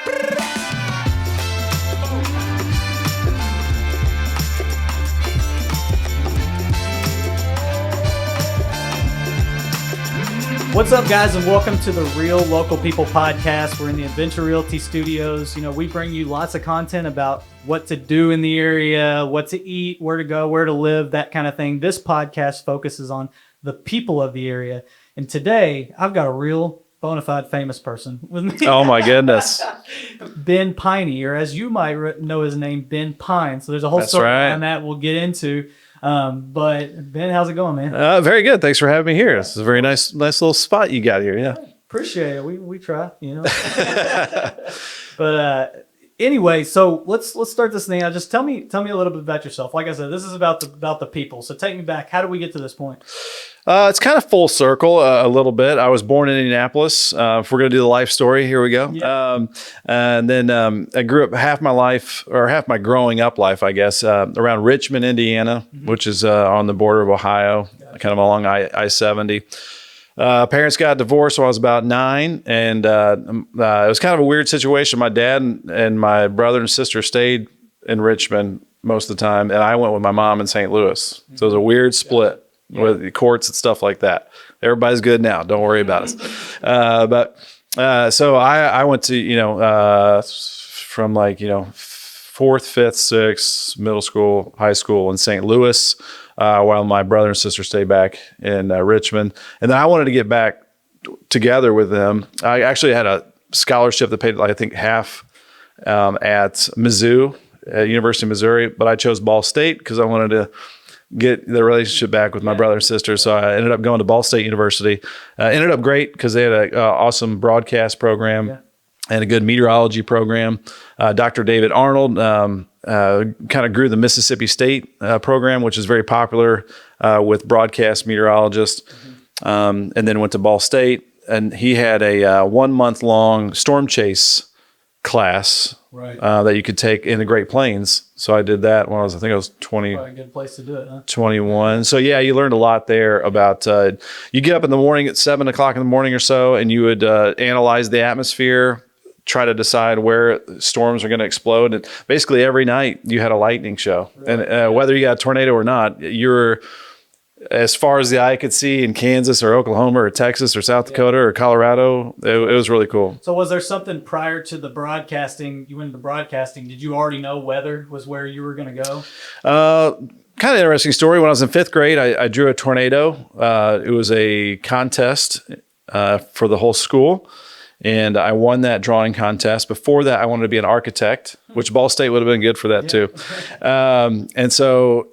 What's up, guys, and welcome to the Real Local People podcast. We're in the AdventuREalty studios. You know, we bring you lots of content about what to do in the area, what to eat, where to go, where to live, that kind of thing. This podcast focuses on the people of the area. And today, I've got a real bona fide famous person with me. Oh, my goodness. Ben Peine, or as you might know his name, Ben Peine. So there's a whole story on that we'll get into. But Ben, how's it going, man? Very good. Thanks for having me here. This is a very nice little spot you got here. Yeah. Appreciate it. We try, you know. But anyway, so let's start this thing out. Just tell me a little bit about yourself. Like I said, this is about the people. So take me back. How did we get to this point? It's kind of full circle a little bit. I was born in Indianapolis. If we're going to do the life story, here we go. Yeah. And then I grew up half my growing up life, I guess, around Richmond, Indiana, which is on the border of Ohio, kind of along I-70. Parents got divorced when I was about 9, and it was kind of a weird situation. My dad and my brother and sister stayed in Richmond most of the time, and I went with my mom in St. Louis. So it was a weird split. Yeah. With the courts and stuff like that. Everybody's good now. Don't worry about us. So I went to, from 4th, 5th, 6th, middle school, high school in St. Louis, while my brother and sister stayed back in Richmond. And then I wanted to get back together with them. I actually had a scholarship that paid, I think, half at Mizzou, at University of Missouri, but I chose Ball State because I wanted to get the relationship back with my brother and sister. So I ended up going to Ball State University. Ended up great because they had an awesome broadcast program and a good meteorology program. Dr. David Arnold kind of grew the Mississippi State program, which is very popular with broadcast meteorologists. And then went to Ball State, and he had a 1 month long storm chase class that you could take in the Great Plains. So I did that when I think I was 20. Probably a good place to do it, huh? 21. So yeah, you learned a lot there about, you get up in the morning at 7 o'clock in the morning or so, and you would analyze the atmosphere, try to decide where storms are going to explode. And basically every night you had a lightning show. Right. And whether you got a tornado or not, you're as far as the eye could see in Kansas or Oklahoma or Texas or South Dakota or Colorado. It was really cool. So was there something prior to the broadcasting? You went into broadcasting. Did you already know weather was where you were going to go? Kind of interesting story. When I was in 5th grade, I drew a tornado. It was a contest for the whole school, and I won that drawing contest. Before that, I wanted to be an architect, which Ball State would have been good for that too. And so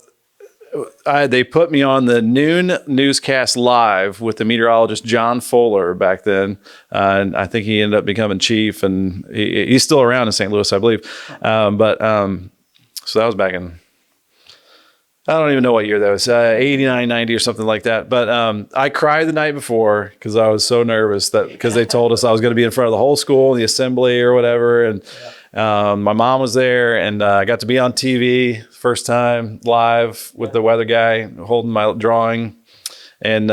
they put me on the noon newscast live with the meteorologist John Fuller back then. And I think he ended up becoming chief, and he's still around in St. Louis, I believe. So that was back in, I don't even know what year that was, 89, 90 or something like that. But I cried the night before because I was so nervous because they told us I was going to be in front of the whole school, the assembly or whatever. And my mom was there, and I got to be on TV first time live with the weather guy holding my drawing. And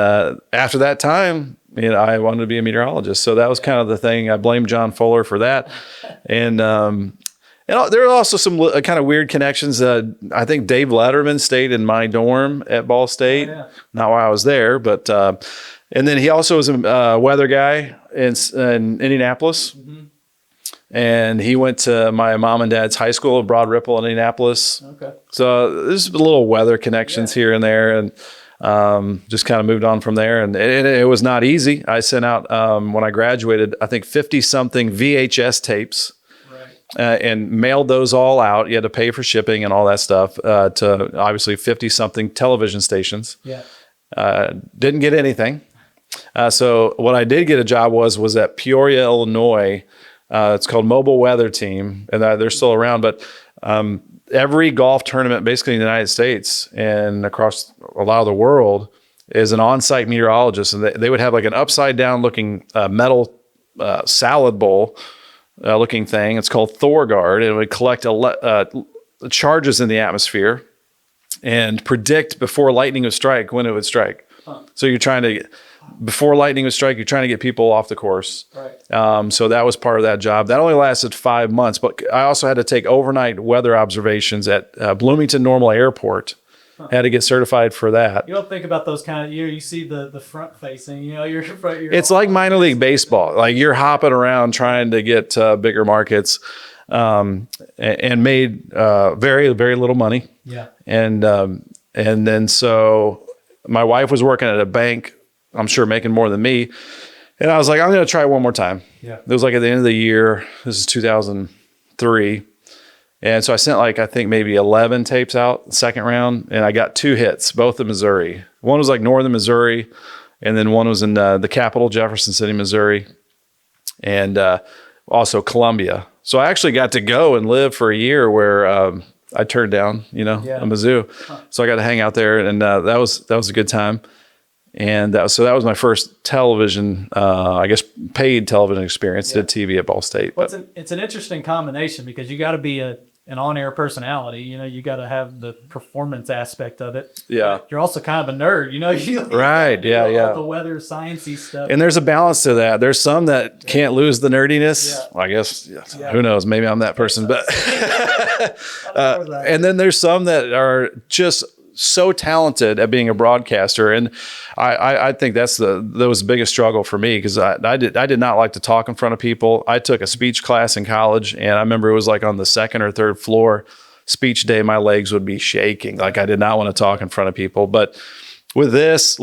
after that time, I wanted to be a meteorologist. So that was kind of the thing. I blame John Fuller for that. And there are also some kind of weird connections. I think Dave Letterman stayed in my dorm at Ball State. Not while I was there, but and then he also was a weather guy in Indianapolis. And he went to my mom and dad's high school, Broad Ripple in Indianapolis. Okay. So there's a little weather connections here and there, and just kind of moved on from there. And it was not easy. I sent out, when I graduated, I think 50-something VHS tapes. And mailed those all out. You had to pay for shipping and all that stuff to obviously 50-something television stations. Didn't get anything. So what I did get a job was at Peoria, Illinois. It's called Mobile Weather Team, and they're still around. But every golf tournament basically in the United States and across a lot of the world is an on-site meteorologist. And they would have like an upside-down looking metal salad bowl looking thing. It's called ThorGuard, and it would collect charges in the atmosphere and predict before lightning would strike when it would strike. So you're trying to before lightning would strike, you're trying to get people off the course. Right. So that was part of that job. That only lasted 5 months, but I also had to take overnight weather observations at Bloomington Normal Airport. Had to get certified for that. You don't think about those kind of, you see the front facing, you're It's like minor league baseball. Like you're hopping around trying to get bigger markets, and made very, very little money. Yeah. And then so my wife was working at a bank, I'm sure making more than me. And I was like, I'm going to try one more time. Yeah. It was like at the end of the year. This is 2003. And so I sent I think maybe 11 tapes out second round, and I got 2 hits, both in Missouri. One was like northern Missouri, and then one was in the capital, Jefferson City, Missouri, and also Columbia. So I actually got to go and live for a year where I turned down, a Mizzou. So I got to hang out there, and that was a good time. And that was my first television, I guess, paid television experience. Did TV at Ball State. Well, it's an interesting combination because you got to be an on-air personality. You got to have the performance aspect of it. Yeah. You're also kind of a nerd. Right. Yeah. All the weather, sciencey stuff. And there's a balance to that. There's some that can't lose the nerdiness. Yeah. Well, I guess, who knows? Maybe I'm that person. But and then there's some that are just so talented at being a broadcaster, and I think that was the biggest struggle for me, because I did not like to talk in front of people. I took a speech class in college, and I remember it was like on the second or third floor speech day, my legs would be shaking. Like I did not want to talk in front of people. But with this,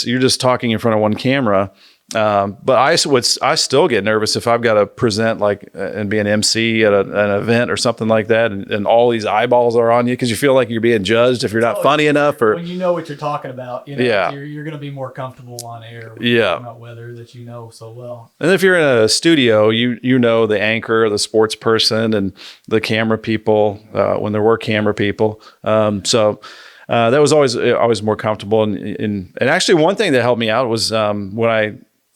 you're just talking in front of one camera. But I still get nervous if I've got to present and be an MC at an event or something like that, and all these eyeballs are on you because you feel like you're being judged if you're not funny enough. Or when you know what you're talking about, you're going to be more comfortable on air. About weather that so well. And if you're in a studio, you know the anchor, the sports person, and the camera people when there were camera people. So that was always more comfortable. And actually, one thing that helped me out was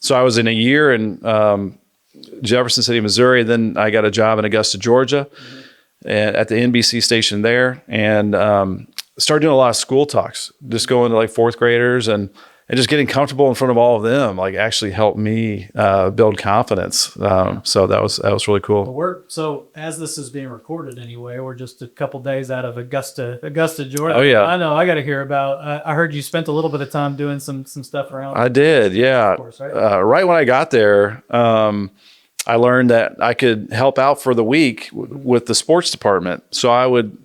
So I was in a year in Jefferson City, Missouri. Then I got a job in Augusta, Georgia, and at the NBC station there, and started doing a lot of school talks, just going to fourth graders and just getting comfortable in front of all of them, actually helped me build confidence. So that was really cool. So as this is being recorded anyway, we're just a couple days out of Augusta, Georgia. Oh yeah, I know. I got to hear about. I heard you spent a little bit of time doing some stuff around. I did, yeah. Course, right? Right when I got there, I learned that I could help out for the week with the sports department. So I would,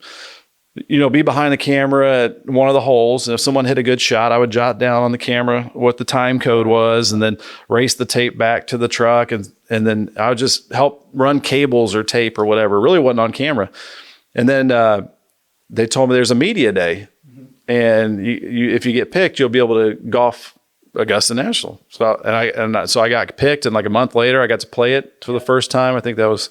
be behind the camera at one of the holes. And if someone hit a good shot, I would jot down on the camera what the time code was and then race the tape back to the truck. And then I would just help run cables or tape or whatever. It really wasn't on camera. And then they told me there's a media day. Mm-hmm. And if you get picked, you'll be able to golf Augusta National. So I got picked, and a month later, I got to play it for the first time. I think that was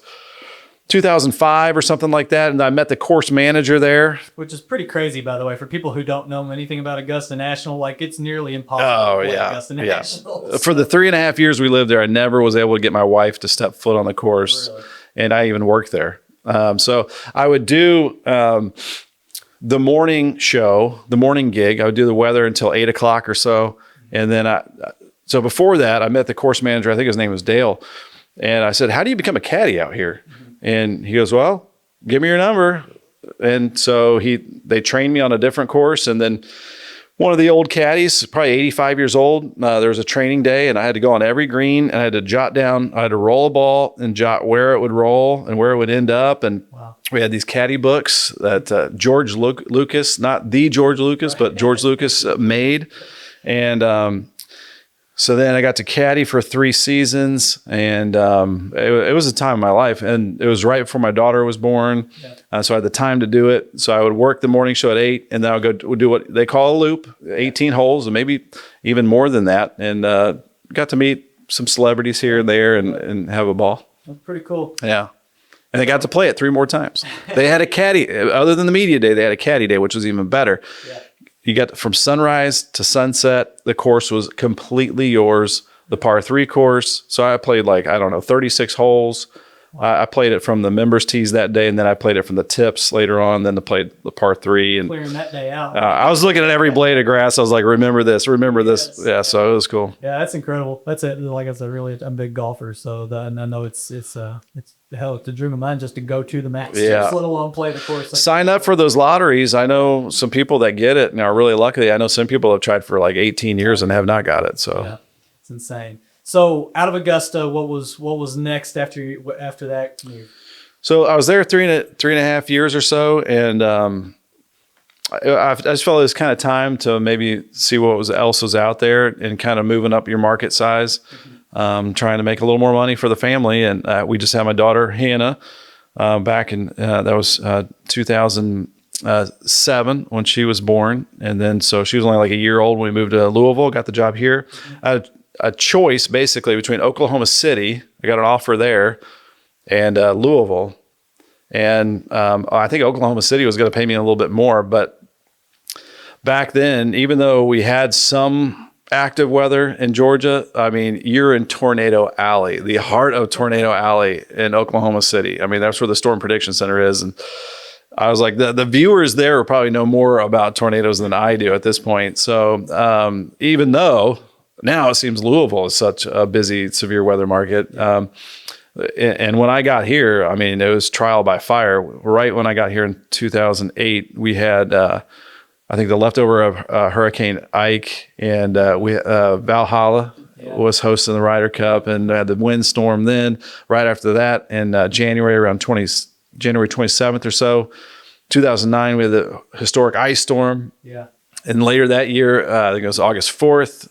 2005 or something like that. And I met the course manager there. Which is pretty crazy, by the way, for people who don't know anything about Augusta National. It's nearly impossible to play Augusta National. For the 3.5 years we lived there, I never was able to get my wife to step foot on the course. Really? And I even worked there. So I would do the morning show, the morning gig. I would do the weather until 8 o'clock or so. And then so before that, I met the course manager. I think his name was Dale. And I said, how do you become a caddy out here? Mm-hmm. And he goes, well, give me your number. And so they trained me on a different course. And then one of the old caddies, probably 85 years old, there was a training day, and I had to go on every green, and I had to jot down, I had to roll a ball and jot where it would roll and where it would end up. And we had these caddy books that George Lucas, not the George Lucas, but George Lucas made. And so then I got to caddy for 3 seasons, and it was a time of my life. And it was right before my daughter was born, so I had the time to do it. So I would work the morning show at 8, and then I would go do what they call a loop, 18 holes, and maybe even more than that. And got to meet some celebrities here and there and have a ball. That's pretty cool. Yeah. And they got to play it 3 more times. They had a caddy. Other than the media day, they had a caddy day, which was even better. Yeah. You got from sunrise to sunset. The course was completely yours. The par 3 course. So I played 36 holes. I played it from the members tees that day, and then I played it from the tips later on. Then I played the par 3, and Clearing that day out. I was looking at every blade of grass. I was like, remember this. Yes. Yeah, so it was cool. Yeah, that's incredible. That's it. Like I said, really, I'm a big golfer, so and I know it's hell, it's a dream of mine just to go to the max, Yeah. just let alone play the course. Sign up for those lotteries. I know some people that get it and are really lucky. I know some people have tried for like 18 years and have not got it. So yeah, it's insane. So out of Augusta, what was next after that move? So I was there three and a half years or so, and I just felt it was kind of time to maybe see what else was out there and kind of moving up your market size, trying to make a little more money for the family. And we just had my daughter Hannah back in that was 2007 when she was born, and then so she was only like a year old when we moved to Louisville. Got the job here. I had a choice basically between Oklahoma City. I got an offer there, and Louisville. And I think Oklahoma City was going to pay me a little bit more. But back then, even though we had some active weather in Georgia, I mean, you're in Tornado Alley, the heart of Tornado Alley in Oklahoma City. I mean, that's where the Storm Prediction Center is. And I was like, the viewers there probably know more about tornadoes than I do at this point. So even though now it seems Louisville is such a busy, severe weather market. And when I got here, I mean, it was trial by fire. Right when I got here in 2008, we had, I think, the leftover of Hurricane Ike, and Valhalla was hosting the Ryder Cup, and had the windstorm then. Right after that, in January, around January 27th or so, 2009, we had the historic ice storm. Yeah. And later that year, I think it was August 4th,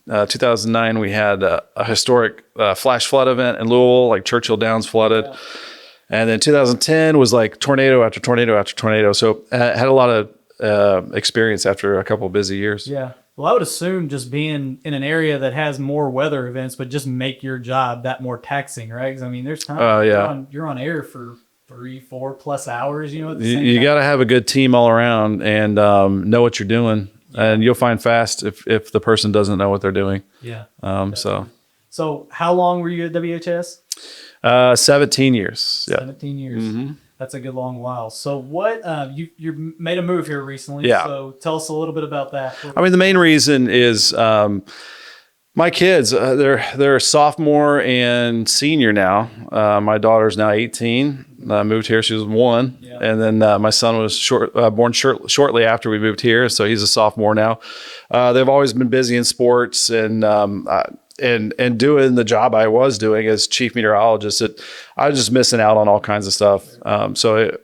2009, we had a historic flash flood event in Louisville, like Churchill Downs flooded. Yeah. And then 2010 was like tornado after tornado after tornado. So had a lot of experience after a couple of busy years. Yeah. Well, I would assume just being in an area that has more weather events would just make your job that more taxing, right? Because I mean, there's times you're on air for 3-4 plus hours, you know. You got to have a good team all around and know what you're doing. And you'll find fast if the person doesn't know what they're doing. Yeah. So how long were you at WHS? 17 years. Yeah. 17 years. Mm-hmm. That's a good long while. So what you made a move here recently. Yeah. So tell us a little bit about that. I mean, the main reason is my kids. They're sophomore and senior now. My daughter's now 18. Moved here. She was 1. Yeah. And then my son was born shortly after we moved here. So he's a sophomore now. They've always been busy in sports and doing the job I was doing as chief meteorologist. I was just missing out on all kinds of stuff. So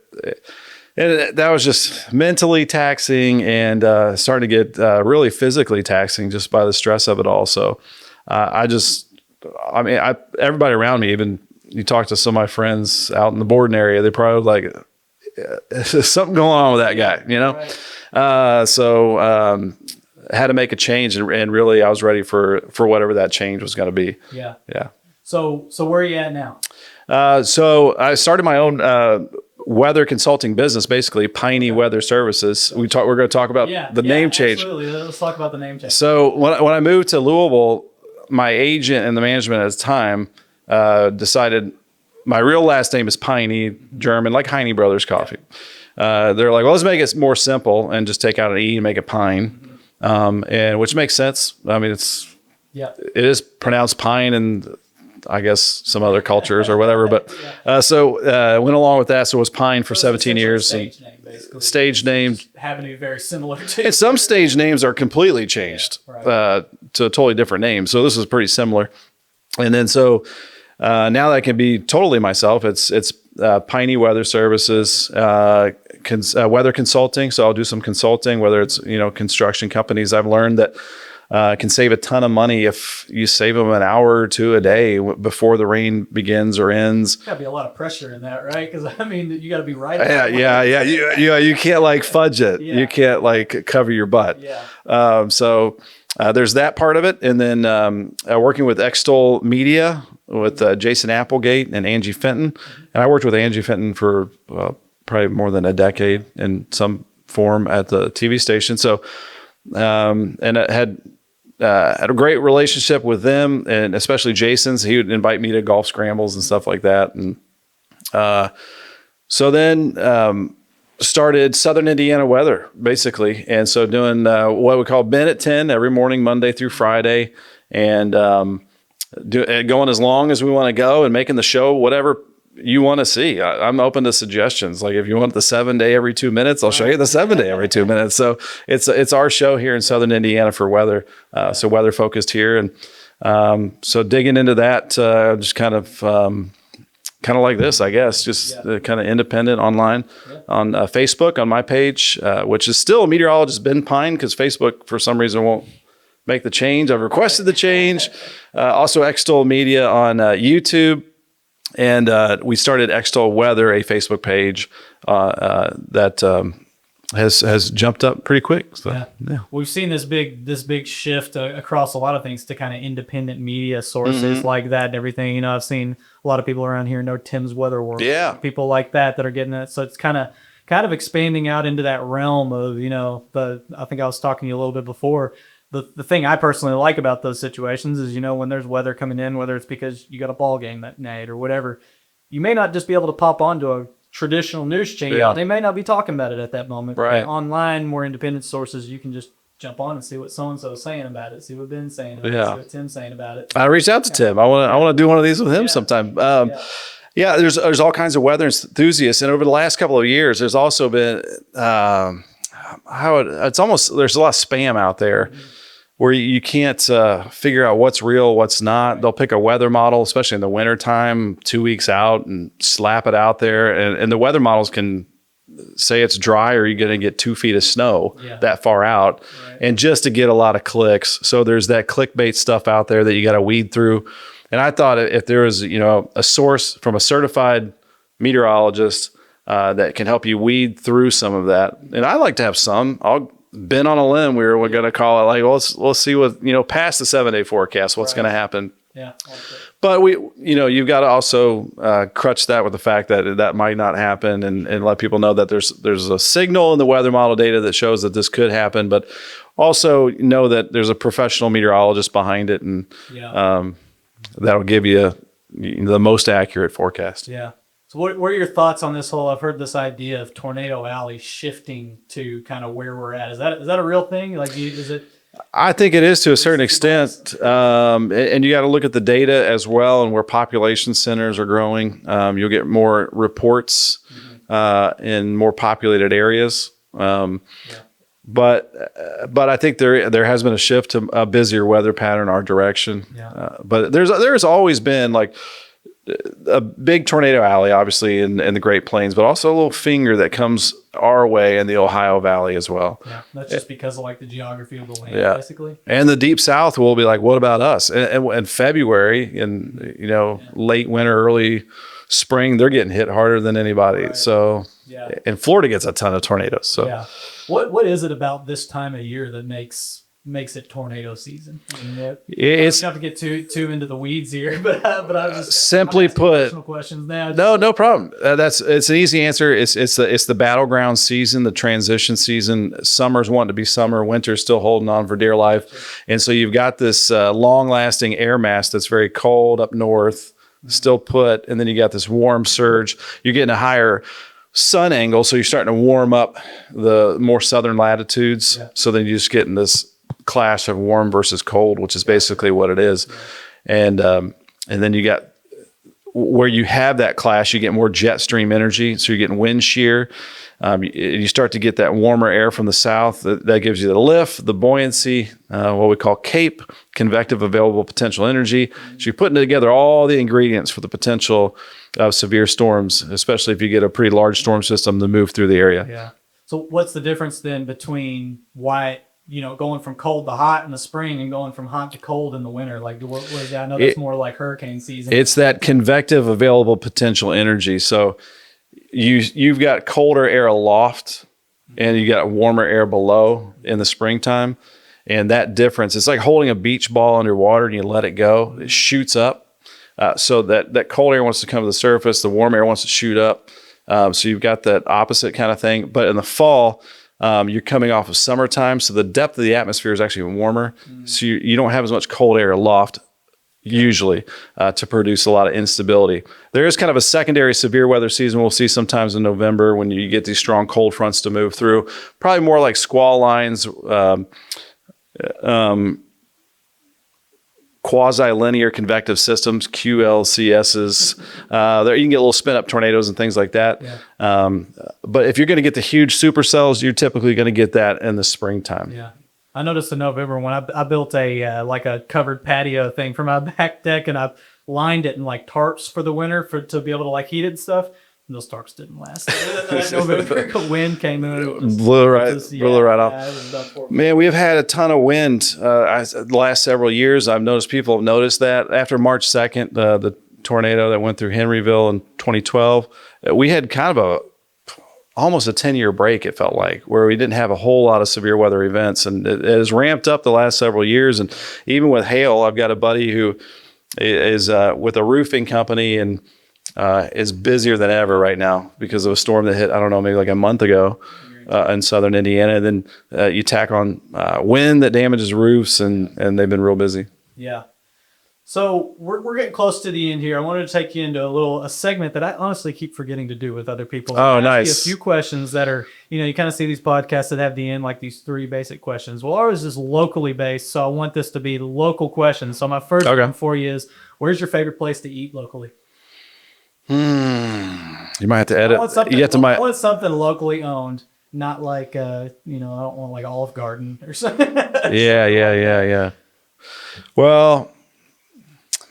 that was just mentally taxing and starting to get really physically taxing just by the stress of it all. So everybody around me, even you talk to some of my friends out in the Borden area, they probably like, there's something going on with that guy, you know? Right. So had to make a change, and really I was ready for whatever that change was going to be. Yeah. Yeah. So where are you at now? So I started my own weather consulting business, basically Peine Weather Services. We're going to talk about the name change. Absolutely. Let's talk about the name change. So when I moved to Louisville, my agent and the management at the time decided my real last name is Peine, German, like Heine Brothers Coffee. They're like, well, let's make it more simple and just take out an E and make it Pine, and which makes sense. I mean, it is pronounced Pine and I guess some other cultures or whatever, but so went along with that. So it was Pine for 17 years. Stage name, basically. Stage name having to be very similar to. And some stage names are completely changed to a totally different name. So this is pretty similar. And then so now that I can be totally myself, it's Peine Weather Services, weather consulting. So I'll do some consulting, whether it's construction companies. I've learned that can save a ton of money if you save them an hour or two a day before the rain begins or ends. Got to be a lot of pressure in that, right? Because I mean, you got to be right. Yeah. You can't like fudge it. Yeah. You can't like cover your butt. Yeah. So there's that part of it, and then working with Extol Media with Jason Applegate and Angie Fenton, and I worked with Angie Fenton for probably more than a decade in some form at the TV station. So and I had a great relationship with them, and especially Jason's. He would invite me to golf scrambles and stuff like that, and So then started Southern Indiana weather, basically. And so doing what we call Ben at 10 every morning, Monday through Friday, and going as long as we want to go and making the show whatever you want to see. I'm open to suggestions. Like if you want the 7-day every 2 minutes, I'll show you the 7-day every 2 minutes. So it's our show here in Southern Indiana for weather. So weather focused here. And so digging into that, just kind of like this, I guess, just kind of independent online on Facebook on my page, which is still meteorologist Ben Peine, because Facebook for some reason won't make the change. I've requested the change. Also Xtol Media on YouTube. And we started Xtol Weather, a Facebook page that has jumped up pretty quick. So, yeah. We've seen this big shift across a lot of things to kind of independent media sources like that and everything. You know, I've seen a lot of people around here know Tim's Weather World. Yeah. People like that are getting it. So it's kind of expanding out into that realm of, you know, I think I was talking to you a little bit before. The thing I personally like about those situations is, you know, when there's weather coming in, whether it's because you got a ball game that night or whatever, you may not just be able to pop onto a traditional news channel. Yeah. They may not be talking about it at that moment. Right. But online, more independent sources, you can just jump on and see what so-and-so is saying about it, see what Ben's saying about it, see what Tim's saying about it. I reached out to Tim. I want to do one of these with him sometime. Yeah, there's all kinds of weather enthusiasts. And over the last couple of years, there's also been, there's a lot of spam out there. Where you can't figure out what's real, what's not. They'll pick a weather model, especially in the wintertime, 2 weeks out, and slap it out there. And the weather models can say it's dry or you're going to get 2 feet of snow that far out. Right. And just to get a lot of clicks. So there's that clickbait stuff out there that you got to weed through. And I thought if there was, you know, a source from a certified meteorologist that can help you weed through some of that. And I like to have some. I'll been on a limb. We're going to call it like, well, let's see what, you know, past the 7-day forecast, what's going to happen. Yeah. But you've got to also crutch that with the fact that might not happen and let people know that there's a signal in the weather model data that shows that this could happen, but also know that there's a professional meteorologist behind it, and that'll give you the most accurate forecast. Yeah. So what are your thoughts on this whole, I've heard this idea of Tornado Alley shifting to kind of where we're at. Is that a real thing? Like, is it? I think it is to a certain extent. And you got to look at the data as well and where population centers are growing. You'll get more reports in more populated areas. But I think there has been a shift to a busier weather pattern our direction. Yeah. But there's always been like a big tornado alley, obviously, in the Great Plains, but also a little finger that comes our way in the Ohio Valley as well. Yeah, that's just because of like the geography of the land, basically. And the Deep South will be like, what about us? And February and late winter, early spring, they're getting hit harder than anybody. Right. So, and Florida gets a ton of tornadoes. So, what is it about this time of year that makes it tornado season? I mean, it's not to get too into the weeds here, but I was just simply put questions now. No problem. It's an easy answer. It's the battleground season, the transition season. Summer's wanting to be summer, winter's still holding on for dear life, and so you've got this long-lasting air mass that's very cold up north, still put, and then you got this warm surge. You're getting a higher sun angle, so you're starting to warm up the more southern latitudes. Yeah. So then you're just getting this clash of warm versus cold, which is basically what it is. And then you got where you have that clash, you get more jet stream energy. So you're getting wind shear. You start to get that warmer air from the south. That gives you the lift, the buoyancy, what we call CAPE, convective available potential energy. So you're putting together all the ingredients for the potential of severe storms, especially if you get a pretty large storm system to move through the area. Yeah. So what's the difference then between going from cold to hot in the spring and going from hot to cold in the winter? Like, what is that? I know that's more like hurricane season. It's that convective available potential energy. So you've got colder air aloft and you got warmer air below in the springtime. And that difference, it's like holding a beach ball underwater and you let it go. It shoots up. So that cold air wants to come to the surface. The warm air wants to shoot up. So you've got that opposite kind of thing. But in the fall, you're coming off of summertime, so the depth of the atmosphere is actually warmer. So you don't have as much cold air aloft. usually to produce a lot of instability. There is kind of a secondary severe weather season we'll see sometimes in November when you get these strong cold fronts to move through. Probably more like squall lines, quasi-linear convective systems, QLCSs. There you can get little spin-up tornadoes and things like that. Yeah. But if you're going to get the huge supercells, you're typically going to get that in the springtime. Yeah. I noticed in November when I built a like a covered patio thing for my back deck, and I lined it in like tarps for the winter to be able to like heat it and stuff. And those tarps didn't last. That November wind came in, blew it right off. Man, we've had a ton of wind the last several years. I've noticed people have noticed that after March 2nd, the tornado that went through Henryville in 2012, we had kind of almost a 10-year break, it felt like, where we didn't have a whole lot of severe weather events. And it has ramped up the last several years. And even with hail, I've got a buddy who is with a roofing company and is busier than ever right now because of a storm that hit, I don't know, maybe like a month ago in southern Indiana. And then you tack on wind that damages roofs, and they've been real busy. Yeah. So we're getting close to the end here. I wanted to take you into a segment that I honestly keep forgetting to do with other people. Oh, nice. A few questions that are, you kind of see these podcasts that have the end, like these 3 basic questions. Well, ours is locally based, so I want this to be local questions. So my first one for you is, where's your favorite place to eat locally? You might have to edit. I want something locally owned, not like, I don't want like Olive Garden or something. Yeah. Well,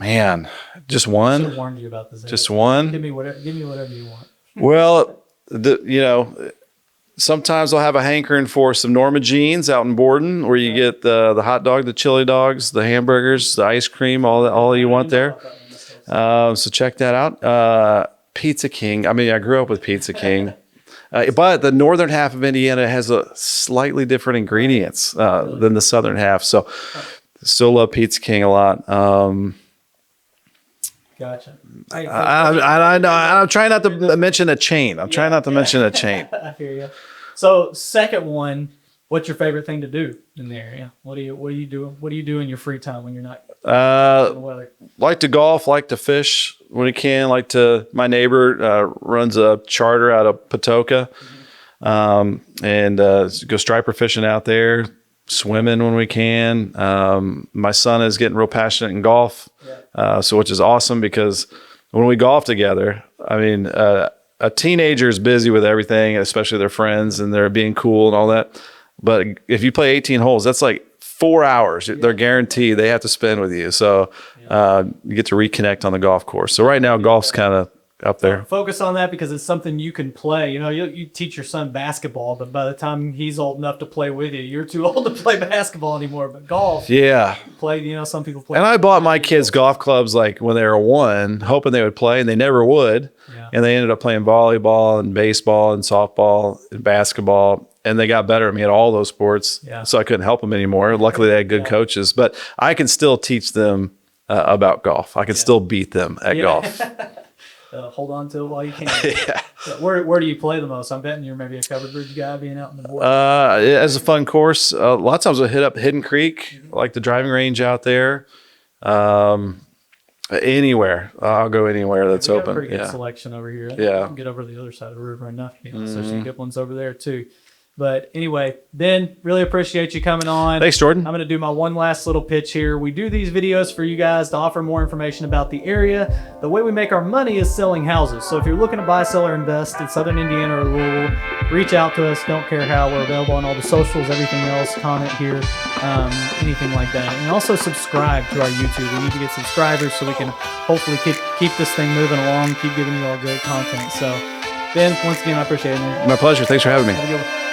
man, just one. I should have warned you about this. Just one. Give me whatever you want. Well, sometimes I'll have a hankering for some Norma Jean's out in Borden, where you get the hot dog, the chili dogs, the hamburgers, the ice cream, all you want there. So check that out. Pizza King. I mean, I grew up with Pizza King. But the northern half of Indiana has a slightly different ingredients than the southern half. So still love Pizza King a lot. Gotcha. I'm trying not to mention a chain. I'm trying not to mention a chain. I hear you. So second one, what's your favorite thing to do in the area? What do you do? What do you do in your free time when you're not in the weather? Like to golf, like to fish when we can. My neighbor runs a charter out of Patoka, and go striper fishing out there. Swimming when we can. My son is getting real passionate in golf, so which is awesome because when we golf together, I mean, a teenager is busy with everything, especially their friends, and they're being cool and all that. But if you play 18 holes, that's like 4 hours. They're guaranteed they have to spend with you. So you get to reconnect on the golf course. So right now, golf's kind of up there. Focus on that because it's something you can play. You teach your son basketball, but by the time he's old enough to play with you, you're too old to play basketball anymore. But golf, play. Some people play. And I bought my kids golf clubs like when they were 1, hoping they would play, and they never would. Yeah. And they ended up playing volleyball and baseball and softball and basketball. And they got better at me at all those sports. Yeah. So I couldn't help them anymore. Luckily, they had good coaches. But I can still teach them about golf. I can still beat them at golf. Hold on to it while you can. Where do you play the most? I'm betting you're maybe a covered bridge guy being out in the board. As a fun course, a lot of times I hit up Hidden Creek, like the driving range out there. Anywhere. I'll go anywhere that's open. Pretty good selection over here. Yeah. I can get over to the other side of the river enough. There's some good ones over there too. But anyway, Ben, really appreciate you coming on. Thanks, Jordan. I'm going to do my one last little pitch here. We do these videos for you guys to offer more information about the area. The way we make our money is selling houses. So if you're looking to buy, sell, or invest in Southern Indiana or Louisville, reach out to us. Don't care how. We're available on all the socials, everything else, comment here, anything like that. And also subscribe to our YouTube. We need to get subscribers so we can hopefully keep this thing moving along, keep giving you all great content. So, Ben, once again, I appreciate it, man. My pleasure. Thanks for having me. Have a good one.